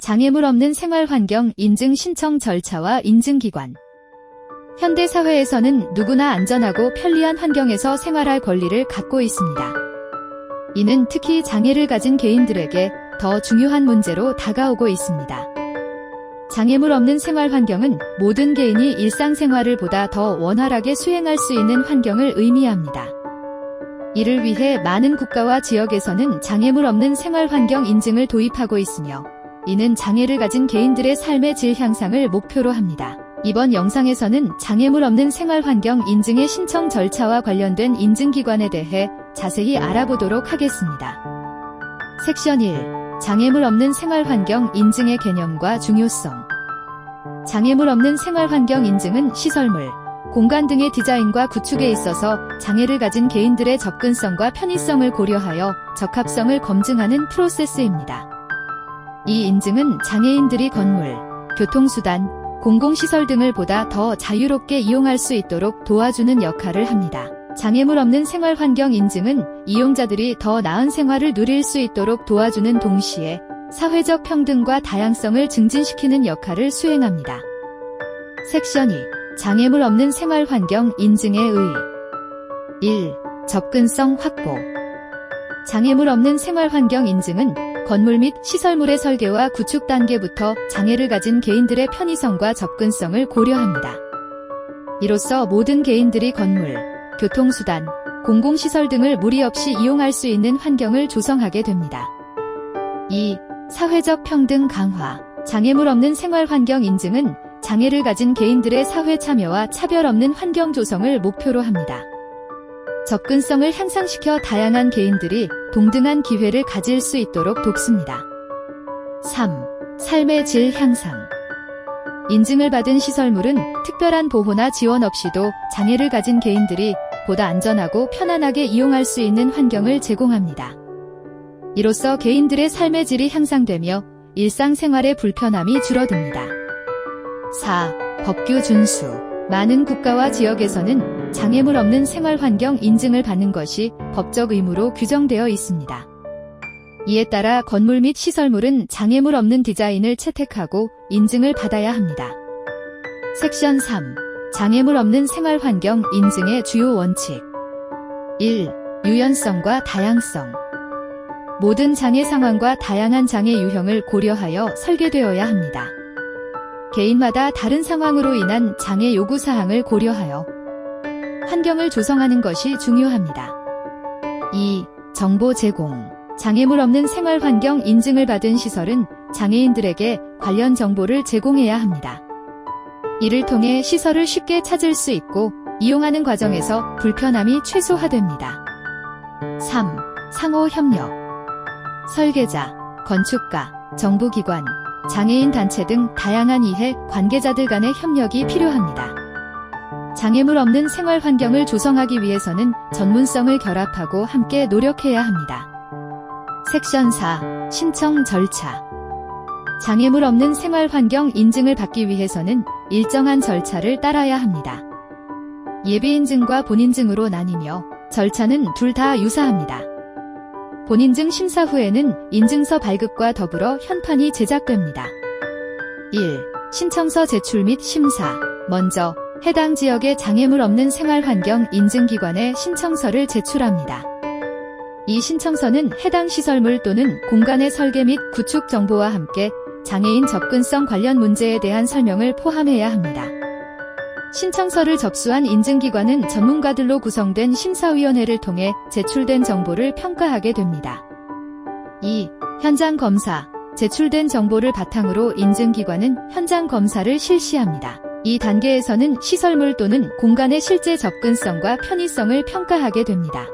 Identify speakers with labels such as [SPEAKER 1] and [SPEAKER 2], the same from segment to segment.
[SPEAKER 1] 장애물 없는 생활환경 인증 신청 절차와 인증기관. 현대사회에서는 누구나 안전하고 편리한 환경에서 생활할 권리를 갖고 있습니다. 이는 특히 장애를 가진 개인들에게 더 중요한 문제로 다가오고 있습니다. 장애물 없는 생활환경은 모든 개인이 일상생활을 보다 더 원활하게 수행할 수 있는 환경을 의미합니다. 이를 위해 많은 국가와 지역에서는 장애물 없는 생활환경 인증을 도입하고 있으며, 이는 장애를 가진 개인들의 삶의 질 향상을 목표로 합니다. 이번 영상에서는 장애물 없는 생활환경 인증의 신청 절차와 관련된 인증기관에 대해 자세히 알아보도록 하겠습니다. 섹션 1. 장애물 없는 생활환경 인증의 개념과 중요성. 장애물 없는 생활환경 인증은 시설물, 공간 등의 디자인과 구축에 있어서 장애를 가진 개인들의 접근성과 편의성을 고려하여 적합성을 검증하는 프로세스입니다. 이 인증은 장애인들이 건물, 교통수단, 공공시설 등을 보다 더 자유롭게 이용할 수 있도록 도와주는 역할을 합니다. 장애물 없는 생활환경 인증은 이용자들이 더 나은 생활을 누릴 수 있도록 도와주는 동시에 사회적 평등과 다양성을 증진시키는 역할을 수행합니다. 섹션 2. 장애물 없는 생활환경 인증의 의의. 1. 접근성 확보. 장애물 없는 생활환경 인증은 건물 및 시설물의 설계와 구축 단계부터 장애를 가진 개인들의 편의성과 접근성을 고려합니다. 이로써 모든 개인들이 건물, 교통수단, 공공시설 등을 무리 없이 이용할 수 있는 환경을 조성하게 됩니다. 2. 사회적 평등 강화. 장애물 없는 생활환경 인증은 장애를 가진 개인들의 사회 참여와 차별 없는 환경 조성을 목표로 합니다. 접근성을 향상시켜 다양한 개인들이 동등한 기회를 가질 수 있도록 돕습니다. 3. 삶의 질 향상. 인증을 받은 시설물은 특별한 보호나 지원 없이도 장애를 가진 개인들이 보다 안전하고 편안하게 이용할 수 있는 환경을 제공합니다. 이로써 개인들의 삶의 질이 향상되며 일상생활의 불편함이 줄어듭니다. 4. 법규 준수. 많은 국가와 지역에서는 장애물 없는 생활환경 인증을 받는 것이 법적 의무로 규정되어 있습니다. 이에 따라 건물 및 시설물은 장애물 없는 디자인을 채택하고 인증을 받아야 합니다. 섹션 3. 장애물 없는 생활환경 인증의 주요 원칙. 1. 유연성과 다양성. 모든 장애 상황과 다양한 장애 유형을 고려하여 설계되어야 합니다. 개인마다 다른 상황으로 인한 장애 요구사항을 고려하여 환경을 조성하는 것이 중요합니다. 2. 정보 제공. 장애물 없는 생활환경 인증을 받은 시설은 장애인들에게 관련 정보를 제공해야 합니다. 이를 통해 시설을 쉽게 찾을 수 있고 이용하는 과정에서 불편함이 최소화됩니다. 3. 상호 협력. 설계자, 건축가, 정부기관, 장애인 단체 등 다양한 이해 관계자들 간의 협력이 필요합니다. 장애물 없는 생활 환경을 조성하기 위해서는 전문성을 결합하고 함께 노력해야 합니다. 섹션 4. 신청 절차. 장애물 없는 생활 환경 인증을 받기 위해서는 일정한 절차를 따라야 합니다. 예비인증과 본인증으로 나뉘며 절차는 둘 다 유사합니다. 본인증 심사 후에는 인증서 발급과 더불어 현판이 제작됩니다. 1. 신청서 제출 및 심사. 먼저 해당 지역의 장애물 없는 생활환경 인증기관에 신청서를 제출합니다. 이 신청서는 해당 시설물 또는 공간의 설계 및 구축 정보와 함께 장애인 접근성 관련 문제에 대한 설명을 포함해야 합니다. 신청서를 접수한 인증기관은 전문가들로 구성된 심사위원회를 통해 제출된 정보를 평가하게 됩니다. 2. 현장 검사. 제출된 정보를 바탕으로 인증기관은 현장 검사를 실시합니다. 이 단계에서는 시설물 또는 공간의 실제 접근성과 편의성을 평가하게 됩니다.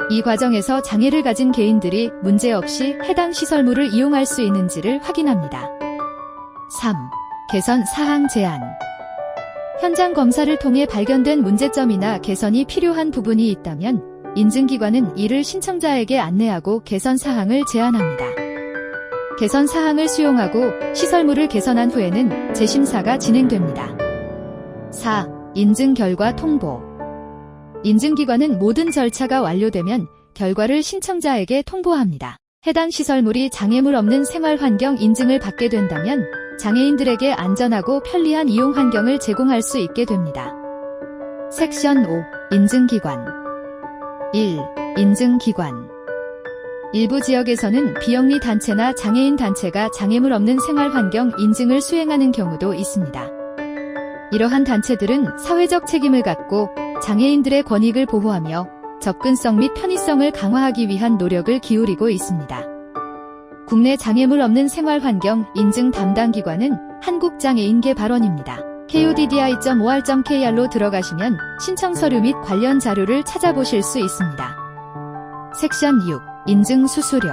[SPEAKER 1] 이 과정에서 장애를 가진 개인들이 문제없이 해당 시설물을 이용할 수 있는지를 확인합니다. 3. 개선 사항 제안. 현장 검사를 통해 발견된 문제점이나 개선이 필요한 부분이 있다면 인증기관은 이를 신청자에게 안내하고 개선 사항을 제안합니다. 개선 사항을 수용하고 시설물을 개선한 후에는 재심사가 진행됩니다. 4. 인증 결과 통보. 인증기관은 모든 절차가 완료되면 결과를 신청자에게 통보합니다. 해당 시설물이 장애물 없는 생활환경 인증을 받게 된다면 장애인들에게 안전하고 편리한 이용 환경을 제공할 수 있게 됩니다. 섹션 5. 인증기관 1. 인증기관 일부 지역에서는 비영리 단체나 장애인 단체가 장애물 없는 생활환경 인증을 수행하는 경우도 있습니다. 이러한 단체들은 사회적 책임을 갖고 장애인들의 권익을 보호하며 접근성 및 편의성을 강화하기 위한 노력을 기울이고 있습니다. 국내 장애물 없는 생활환경 인증 담당 기관은 한국장애인개발원입니다. KODDI.or.kr로 들어가시면 신청 서류 및 관련 자료를 찾아보실 수 있습니다. 섹션 6. 인증 수수료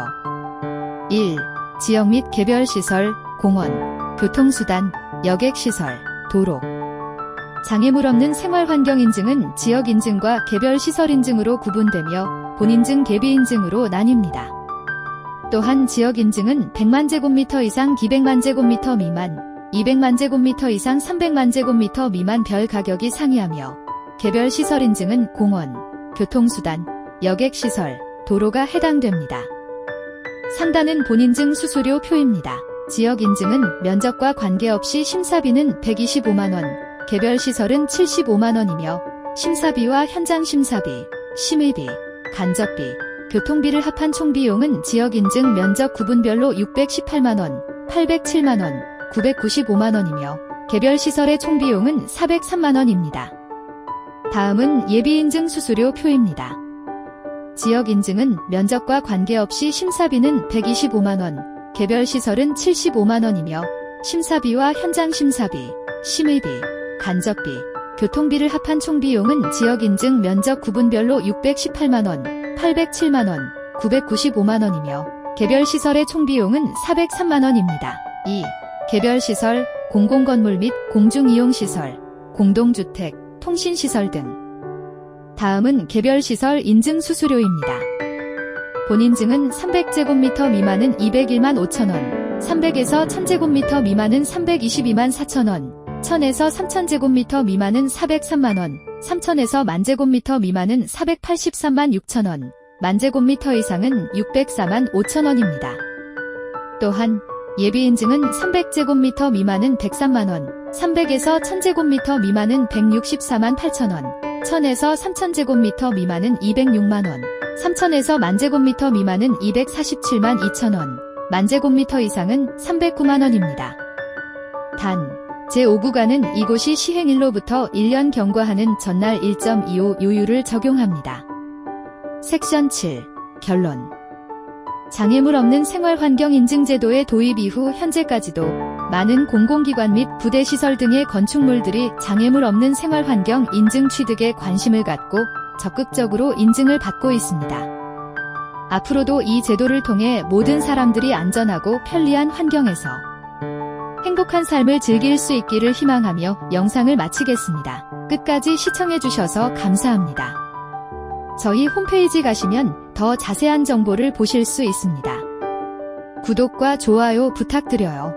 [SPEAKER 1] 1. 지역 및 개별 시설, 공원, 교통수단, 여객시설, 도로 장애물 없는 생활환경 인증은 지역 인증과 개별 시설 인증으로 구분되며 본인증 대비인증으로 나뉩니다. 또한 지역 인증은 100만 제곱미터 이상 200만 제곱미터 미만, 200만 제곱미터 이상 300만 제곱미터 미만 별 가격이 상이하며 개별 시설 인증은 공원, 교통수단, 여객시설, 도로가 해당됩니다. 상단은 본인증 수수료 표입니다. 지역 인증은 면적과 관계없이 심사비는 125만원, 개별 시설은 75만원이며 심사비와 현장 심사비, 심의비, 간접비, 교통비를 합한 총비용은 지역 인증 면적 구분별로 618만원, 807만원, 995만원이며 개별 시설의 총비용은 403만원입니다. 다음은 예비인증 수수료 표입니다. 지역 인증은 면적과 관계없이 심사비는 125만원, 개별 시설은 75만원이며 심사비와 현장 심사비, 심의비, 간접비, 교통비를 합한 총비용은 지역 인증 면적 구분별로 618만원, 807만원, 995만원이며 개별 시설의 총비용은 403만원입니다. 2. 개별 시설, 공공건물 및 공중이용시설, 공동주택, 통신시설 등. 다음은 개별 시설 인증 수수료입니다. 본인증은 300제곱미터 미만은 201만 5천원, 300에서 1000제곱미터 미만은 322만 4천원, 1000에서 3000제곱미터 미만은 403만원, 3000에서 1000제곱미터 미만은 483만 6천원, 1000제곱미터 이상은 604만 5천원입니다. 또한 예비인증은 300제곱미터 미만은 103만원, 300에서 1000제곱미터 미만은 164만 8천원, 1000에서 3000제곱미터 미만은 206만원, 3000에서 1000제곱미터 미만은 247만 2천원, 1000제곱미터 이상은 309만원입니다. 단, 제5구간은 이곳이 시행일로부터 1년 경과하는 전날 1.25 요율을 적용합니다. 섹션 7. 결론. 장애물 없는 생활환경 인증제도의 도입 이후 현재까지도 많은 공공기관 및 부대시설 등의 건축물들이 장애물 없는 생활환경 인증 취득에 관심을 갖고 적극적으로 인증을 받고 있습니다. 앞으로도 이 제도를 통해 모든 사람들이 안전하고 편리한 환경에서 행복한 삶을 즐길 수 있기를 희망하며 영상을 마치겠습니다. 끝까지 시청해주셔서 감사합니다. 저희 홈페이지 가시면 더 자세한 정보를 보실 수 있습니다. 구독과 좋아요 부탁드려요.